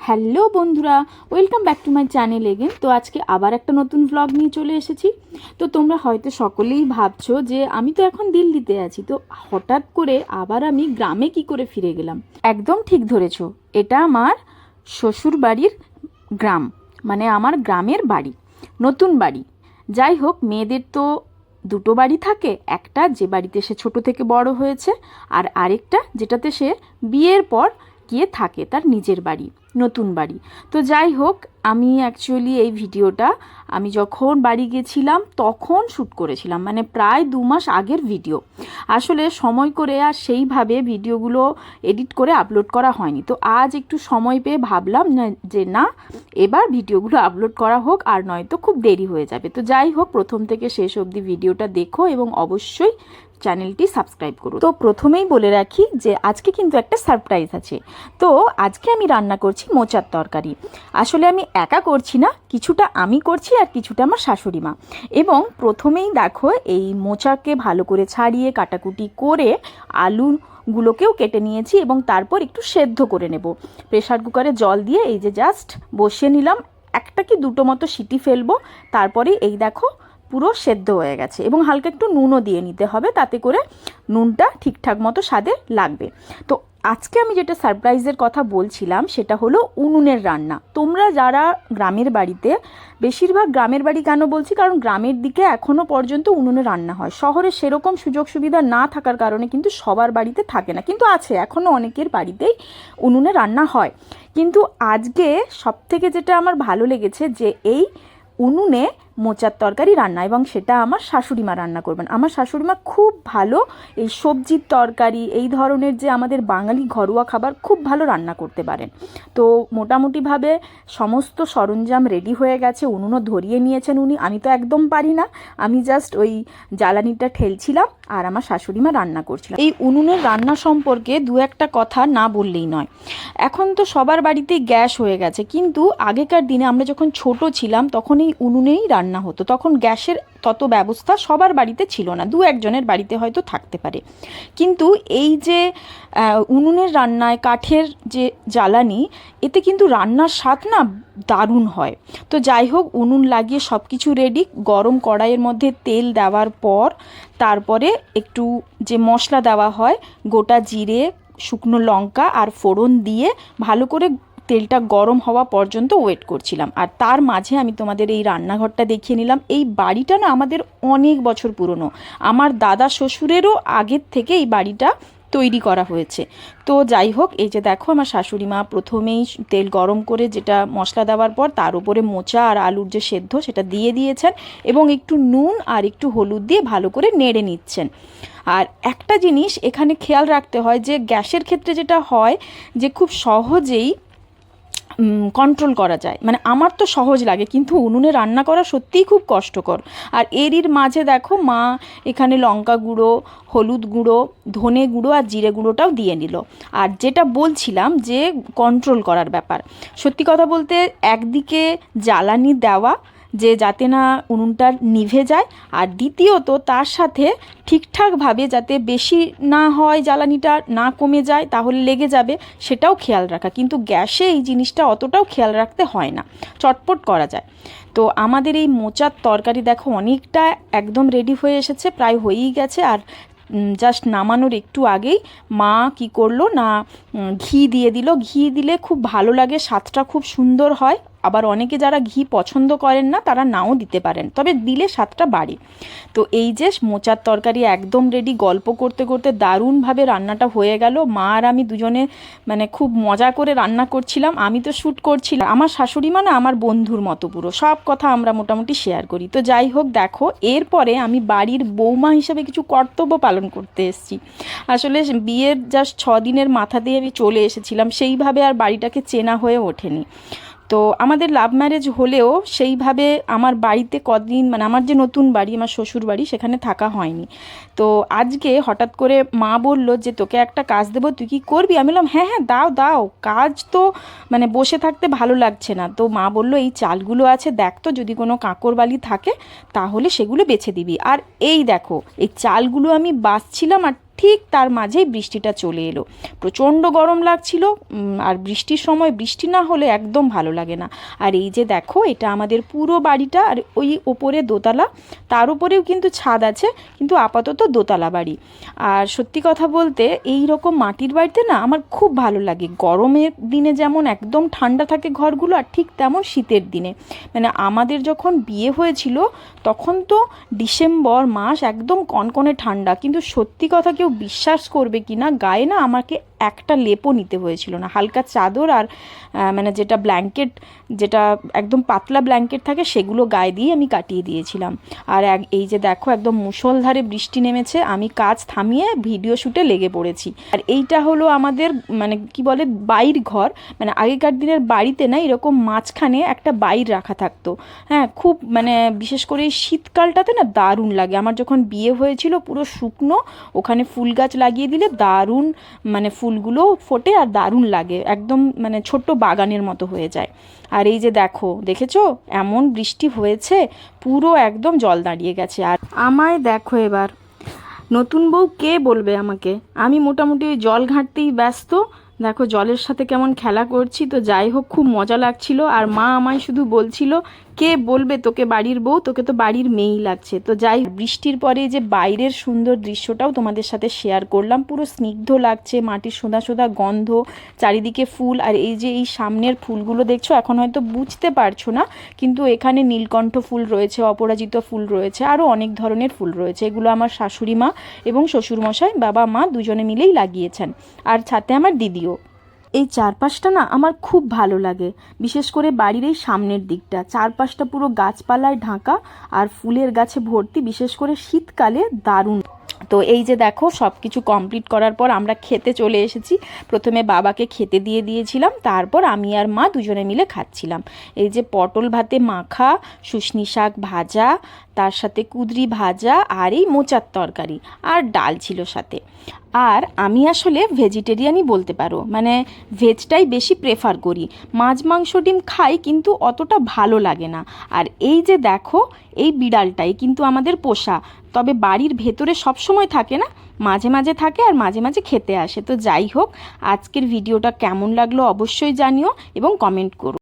Hello বন্ধুরা, welcome back to my channel again. তো আজকে আবার একটা নতুন ব্লগ নিয়ে চলে এসেছি। তো তোমরা হয়তো সকলেই ভাবছো যে আমি তো এখন দিল্লিতে আছি, তো হঠাৎ করে আবার আমি গ্রামে কি করে ফিরে গেলাম। একদম ঠিক ধরেছো, এটা আমার শ্বশুর বাড়ির গ্রাম, মানে আমার গ্রামের বাড়ি, নতুন বাড়ি। যাই হোক, মেয়েদের তো দুটো বাড়ি থাকে, একটা যে বাড়িতে সে ছোট থেকে বড় হয়েছে, আর আরেকটা যেটাতে সে বিয়ের পর গিয়ে থাকে, তার নিজের বাড়ি, নতুন বাড়ি। তো যাই হোক, আমি অ্যাকচুয়ালি এই ভিডিওটা আমি যখন বাড়ি গেছিলাম তখন শ্যুট করেছিলাম, মানে প্রায় 2 মাস আগের ভিডিও। আসলে সময় করে আর সেইভাবে ভিডিওগুলো এডিট করে আপলোড করা হয়নি। তো আজ একটু সময় পেয়ে ভাবলাম যে না, এবার ভিডিওগুলো আপলোড করা হোক, আর নয়তো খুব দেরি হয়ে যাবে। তো যাই হোক, প্রথম থেকে শেষ অবধি ভিডিওটা দেখো এবং অবশ্যই চ্যানেলটি সাবস্ক্রাইব করো। তো প্রথমেই বলে রাখি যে আজকে কিন্তু একটা সারপ্রাইজ আছে। তো আজকে আমি রান্না করছি মোচার তরকারি। আসলে আমি একা করছি না, কিছুটা আমি করছি আর কিছুটা আমার শাশুড়ি মা। এবং প্রথমেই দেখো, এই মোচাকে ভালো করে ছাড়িয়ে কাটাকুটি করে আলুগুলোকেও কেটে নিয়েছি এবং তারপর একটু সেদ্ধ করে নেব। প্রেসার কুকারে জল দিয়ে এই যে জাস্ট বসিয়ে নিলাম, একটা কি দুটো মতো সিটি ফেলবো, তারপরে এই দেখো পুরো সেদ্ধ হয়ে গেছে। এবং হালকা একটু নুনও দিয়ে নিতে হবে, তাতে করে নুনটা ঠিকঠাক মতো স্বাদে লাগবে। তো আজকে আমি যেটা সারপ্রাইজের কথা বলছিলাম সেটা হলো উনুনের রান্না। তোমরা যারা গ্রামের বাড়িতে, বেশিরভাগ গ্রামের বাড়ি কেন বলছি, কারণ গ্রামের দিকে এখনও পর্যন্ত উনুনে রান্না হয়। শহরে সেরকম সুযোগ সুবিধা না থাকার কারণে কিন্তু সবার বাড়িতে থাকে না, কিন্তু আছে এখনও অনেকের বাড়িতেই উনুনে রান্না হয়। কিন্তু আজকে সবথেকে যেটা আমার ভালো লেগেছে যে এই উনুনে মোচার তরকারি রান্না, এবং সেটা আমার শাশুড়ি মা রান্না করবেন। আমার শাশুড়ি মা খুব ভালো এই সবজির তরকারি, এই ধরনের যে আমাদের বাঙালি ঘরোয়া খাবার খুব ভালো রান্না করতে পারেন। তো মোটামুটিভাবে সমস্ত সরঞ্জাম রেডি হয়ে গেছে, উনুনও ধরিয়ে নিয়েছেন উনি। আমি তো একদম পারি না, আমি জাস্ট ওই জ্বালানিটা ঠেলছিলাম আর আমার শাশুড়ি মা রান্না করছিলাম। এই উনুনের রান্না সম্পর্কে দু একটা কথা না বললেই নয়। এখন তো সবার বাড়িতেই গ্যাস হয়ে গেছে, কিন্তু আগেকার দিনে আমরা যখন ছোট ছিলাম তখন এই উনুনেই রান্না হতো। তখন গ্যাসের তত ব্যবস্থা সবার বাড়িতে ছিল না, দু একজনের বাড়িতে হয়তো থাকতে পারে। কিন্তু এই যে উনুনের রান্নায় কাঠের যে জ্বালানি, এতে কিন্তু রান্নার স্বাদ না দারুণ হয়। তো যাই হোক, উনুন লাগিয়ে সব কিছু রেডি। গরম কড়াইয়ের মধ্যে তেল দেওয়ার পর তারপরে একটু যে মশলা দেওয়া হয়, গোটা জিরে, শুকনো লঙ্কা আর ফোড়ন দিয়ে ভালো করে তেলটা গরম হওয়া পর্যন্ত ওয়েট করছিলাম। আর তার মাঝে আমি তোমাদের এই রান্নাঘরটা দেখিয়ে নিলাম। এই বাড়িটা না আমাদের অনেক বছর পুরনো, আমার দাদা শ্বশুরেরও আগের থেকে এই বাড়িটা তৈরি করা হয়েছে। তো যাই হোক, এই যে দেখো, আমার শাশুড়ি মা প্রথমেই তেল গরম করে যেটা মশলা দেওয়ার পর তার উপরে মোচা আর আলুর যে সেদ্ধ সেটা দিয়ে দিয়েছেন, এবং একটু নুন আর একটু হলুদ দিয়ে ভালো করে নেড়ে নিচ্ছেন। আর একটা জিনিস এখানে খেয়াল রাখতে হয়, যে গ্যাসের ক্ষেত্রে যেটা হয় যে খুব সহজেই কন্ট্রোল করা যায়, মানে আমার তো সহজ লাগে, কিন্তু উনুনে রান্না করা সত্যিই খুব কষ্টকর। আর এরই মাঝে দেখো, মা এখানে লঙ্কা গুঁড়ো, হলুদ গুঁড়ো, ধনে গুঁড়ো আর জিরে গুঁড়োটাও দিয়ে নিল। আর যেটা বলছিলাম যে কন্ট্রোল করার ব্যাপার, সত্যি কথা বলতে একদিকে জ্বালানি দেওয়া যে যাতে না উনুনটা নিভে যায়, আর দ্বিতীয়ত তার সাথে ঠিকঠাকভাবে যাতে বেশি না হয়, জ্বালানিটা না কমে যায়, তাহলে লেগে যাবে, সেটাও খেয়াল রাখা। কিন্তু গ্যাসে এই জিনিসটা অতটাও খেয়াল রাখতে হয় না, চটপট করা যায়। তো আমাদের এই মোচার তরকারি দেখো অনেকটা একদম রেডি হয়ে এসেছে, প্রায় হয়েই গেছে। আর জাস্ট নামানোর একটু আগেই মা কি করলো না, ঘি দিয়ে দিল। ঘি দিলে খুব ভালো লাগে, স্বাদটা খুব সুন্দর হয়। আবার অনেকে যারা ঘি পছন্দ করেন না তারা নাও দিতে পারেন, তবে দিলে স্বাদটা বাড়ে। তো এই যে মোচার তরকারি একদম রেডি। গল্প করতে করতে দারুণভাবে রান্নাটা হয়ে গেল। মা আর আমি দুজনে মানে খুব মজা করে রান্না করছিলাম। আমি তো শ্যুট করছিলাম, আমার শাশুড়ি মা না আমার বন্ধুর মতো, পুরো সব কথা আমরা মোটামুটি শেয়ার করি। তো যাই হোক, দেখো এরপরে আমি বাড়ির বৌমা হিসেবে কিছু কর্তব্য পালন করতে এসেছি। আসলে বিয়ের জাস্ট 6 দিনের মাথা দিয়ে আমি চলে এসেছিলাম, সেইভাবে আর বাড়িটাকে চেনা হয়ে ওঠেনি। তো আমাদের লাভ ম্যারেজ হলেও সেইভাবে আমার বাড়িতে কদিন, মানে আমার যে নতুন বাড়ি, আমার শ্বশুর বাড়ি, সেখানে থাকা হয়নি। তো আজকে হঠাৎ করে মা বলল যে তোকে একটা কাজ দেবো, তুই কি করবি? আমি বললাম হ্যাঁ হ্যাঁ, দাও দাও, কাজ তো মানে বসে থাকতে ভালো লাগছে না। তো মা বলল এই চালগুলো আছে, দেখ তো যদি কোনো কাঁকরবালি থাকে তাহলে সেগুলো বেছে দিবি। আর এই দেখো, এই চালগুলো আমি বাছছিলাম আর ঠিক তার মাঝেই বৃষ্টিটা চলে এলো। প্রচণ্ড গরম লাগছিল, আর বৃষ্টির সময় বৃষ্টি না হলে একদম ভালো লাগে না। আর এই যে দেখো, এটা আমাদের পুরো বাড়িটা, আর ওই ওপরে দোতলা, তার উপরেও কিন্তু ছাদ আছে, কিন্তু আপাতত দোতলা বাড়ি। আর সত্যি কথা বলতে এই রকম মাটির বাড়িতে না আমার খুব ভালো লাগে। গরমের দিনে যেমন একদম ঠান্ডা থাকে ঘরগুলো, আর ঠিক তেমন শীতের দিনে, মানে আমাদের যখন বিয়ে হয়েছিল তখন তো ডিসেম্বর মাস একদম কনকনে ঠান্ডা, কিন্তু সত্যি কথা কেউ বিশ্বাস করবে কি না, গায়ে না আমাকে একটা লেপও নিতে হয়েছিল না। হালকা চাদর আর মানে যেটা ব্ল্যাঙ্কেট, যেটা একদম পাতলা ব্ল্যাঙ্কেট থাকে, সেগুলো গায়ে দিয়ে আমি কাটিয়ে দিয়েছিলাম। আর এই যে দেখো, একদম মুষলধারে বৃষ্টি নেমেছে, আমি কাজ থামিয়ে ভিডিও শ্যুটে লেগে পড়েছি। আর এইটা হলো আমাদের মানে কি বলে বাইর ঘর, মানে আগেকার দিনের বাড়িতে না এরকম মাঝখানে একটা বাইর রাখা থাকতো। হ্যাঁ, খুব মানে বিশেষ করে এই শীতকালটাতে না দারুণ লাগে। আমার যখন বিয়ে হয়েছিল পুরো শুকনো, ওখানে ফুল গাছ লাগিয়ে দিলে দারুণ মানে ফুলগুলো ফোটে আর দারুণ লাগে, একদম মানে ছোট্ট বাগানের মতো হয়ে যায়। আর এই যে দেখো, দেখেছো এমন বৃষ্টি হয়েছে, পুরো একদম জল দাঁড়িয়ে গেছে। আর আমায় দেখো এবার, নতুন বউ কে বলবে আমাকে, আমি মোটামুটি ওই জল ঘাঁটতেই ব্যস্ত। দেখো জলের সাথে কেমন খেলা করছি। তো যাই হোক, খুব মজা লাগছিল। আর মা আমায় শুধু বলছিল, কে বলবে তোকে বাড়ির বউ, তোকে তো বাড়ির মেয়েই লাগছে। তো যাই, বৃষ্টির পরে যে বাইরের সুন্দর দৃশ্যটাও তোমাদের সাথে শেয়ার করলাম। পুরো স্নিগ্ধ লাগছে, মাটির সোঁদা সোঁদা গন্ধ, চারিদিকে ফুল। আর এই যে এই সামনের ফুলগুলো দেখছো, এখন হয়তো বুঝতে পারছো না, কিন্তু এখানে নীলকণ্ঠ ফুল রয়েছে, অপরাজিত ফুল রয়েছে, আরও অনেক ধরনের ফুল রয়েছে। এগুলো আমার শাশুড়ি মা এবং শ্বশুরমশাই, বাবা মা দুজনে মিলেই লাগিয়েছেন, আর সাথে আমার দিদিও। এই চারপাশটা না আমার খুব ভালো লাগে, বিশেষ করে বাড়ির এই সামনের দিকটা। চারপাশটা পুরো গাছপালায় ঢাকা আর ফুলের গাছে ভর্তি, বিশেষ করে শীতকালে দারুণ। তো এই যে দেখো, সব কিছু কমপ্লিট করার পর আমরা খেতে চলে এসেছি। প্রথমে বাবাকে খেতে দিয়ে দিয়েছিলাম, তারপর আমি আর মা দুজনে মিলে খাচ্ছিলাম। এই যে পটল ভাতে মাখা, শুশনি শাক ভাজা, তার সাথে কুঁদরি ভাজা, আর এই মোচার তরকারি, আর ডাল ছিল সাথে। আর আমি আসলে ভেজিটেরিয়ানই বলতে পারো, মানে ভেজটাই বেশি প্রেফার করি। মাছ মাংস ডিম খাই, কিন্তু অতটা ভালো লাগে না। আর এই যে দেখো, এই বিড়ালটাই কিন্তু আমাদের পোষা, তবে বাড়ির ভেতরে সব সময় থাকে না, মাঝে মাঝে থাকে আর মাঝে মাঝে খেতে আসে। তো যাই হোক, আজকের ভিডিওটা কেমন লাগলো অবশ্যই জানিও এবং কমেন্ট করো।